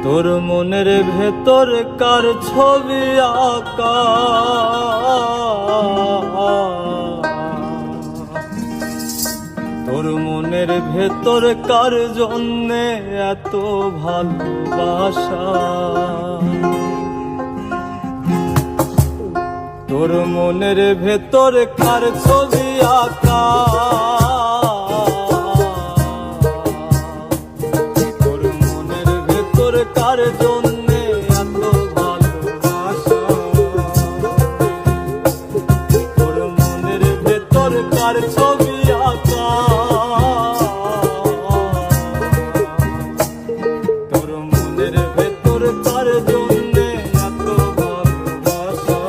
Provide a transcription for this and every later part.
তোর মনের ভেতর কার ছবি আঁকা, তোর মনের ভেতর কার জন্যে এত ভালোবাসা, তোর মনের ভেতর কার ছবি আঁকা, তোর মনের ভেতর কার জন্যে এত ভালোবাসা, তোর মনের ভেতর কার ছবি আঁকা, তোর মনের ভেতর কার জন্যে এত ভালোবাসা।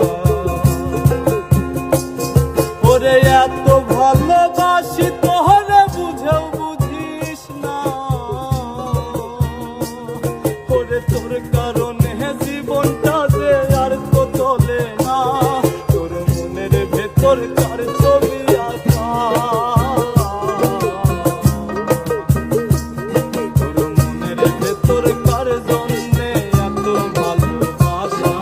ওরে এত ভালোবাসি তোহরে বুঝেও বুঝিস না, ওরে তোর কারণে জীবনটা যে আর তো চলে না, তোর মনের ভেতর কার ছবি আঁকা, তোর মনের ভেতর কার জন্যে এত ভালোবাসা।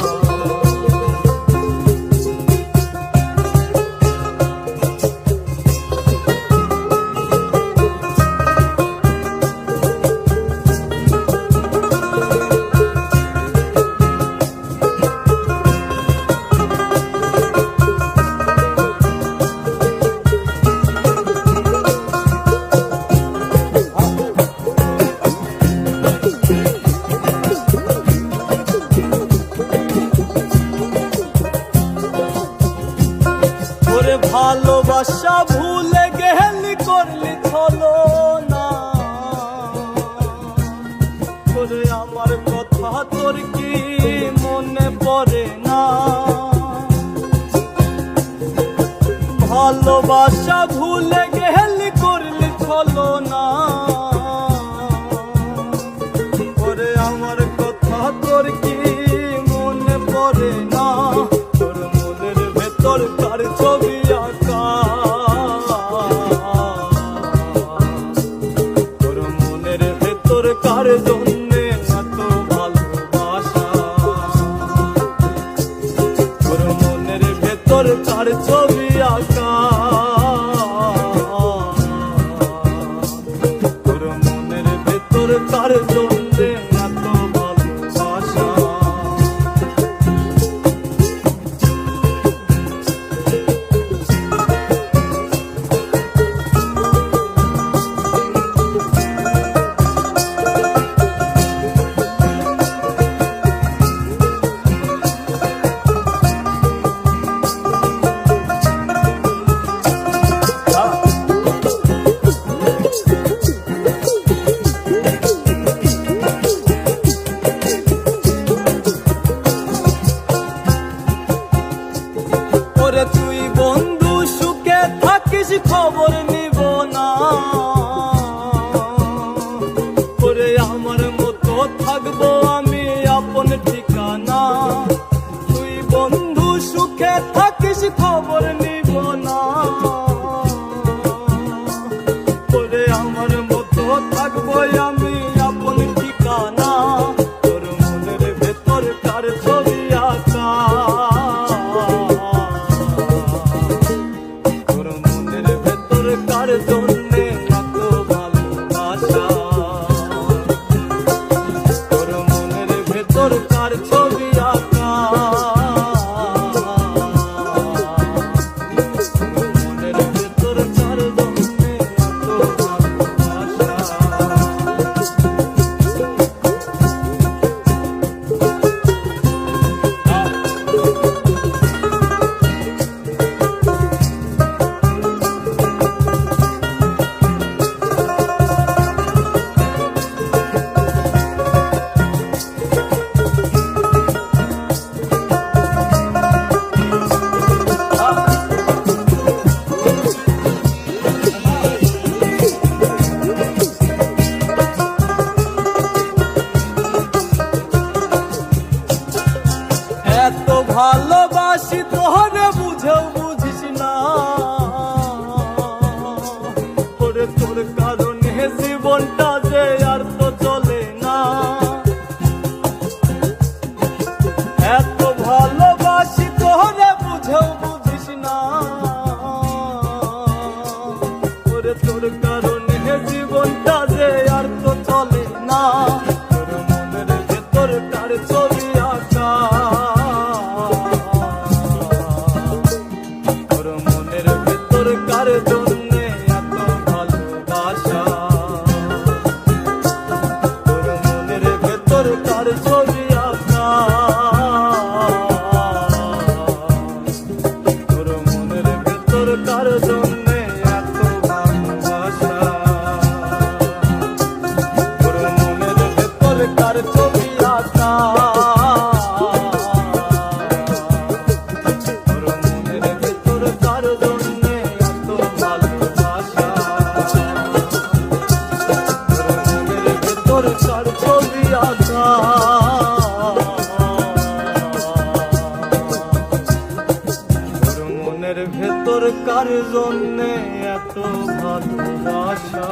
ওরে ভালোবাসা ভুলে গেলি করলি ছলো না, ওরে আমার কথা তোর কি মনে পড়ে না, ভালোবাসা ভুলে গেলি করলি ছলো না, ওরে আমার কথা তোর কি মনে পড়ে না, তোর মনের ভেতর কার ছবি আঁকা, তোর মনের ভেতর কার জন্যে এত ভালোবাসা, তোর মনের ভেতর কার ছবি আঁকা, তোর মনের ভেতর কার জন্যে এত ভালোবাসা। ওরে তুই বন্ধু সুখে থাকিস খবর নিব না, ওরে আমার মতো থাকবো আমি আপন ঠিকানা, তুই বন্ধু সুখে থাকিস খবর নিব না, ওরে আমার মতো থাকবো আমি আপন ঠিকানা, তোর মনের ভেতর কার ছবি আঁকা, তোর মনের ভেতর কার জন্যে এত ভালোবাসা, তোর মনের ভেতর কার ছবি আঁকা, তোর মনের ভেতর কার জন্যে এত ভালোবাসা। এত ভালোবাসি তোহরে বুঝেও বুঝিস না, ওরে তোর কারণে জীবনটা যে আর তো চলে না, ভেতর কার ছবি আঁকা, তোর মনের ভেতর কার জন্যে এত ভালোবাসা, তোর মনের ভেতর কার ছবি আঁকা, তোর মনের ভেতর কার জন্যে এত ভালোবাসা, তোর মনের ভেতর কার ছবি আঁকা, তোর মনের ভেতর কার জন্যে এত ভালোবাসা।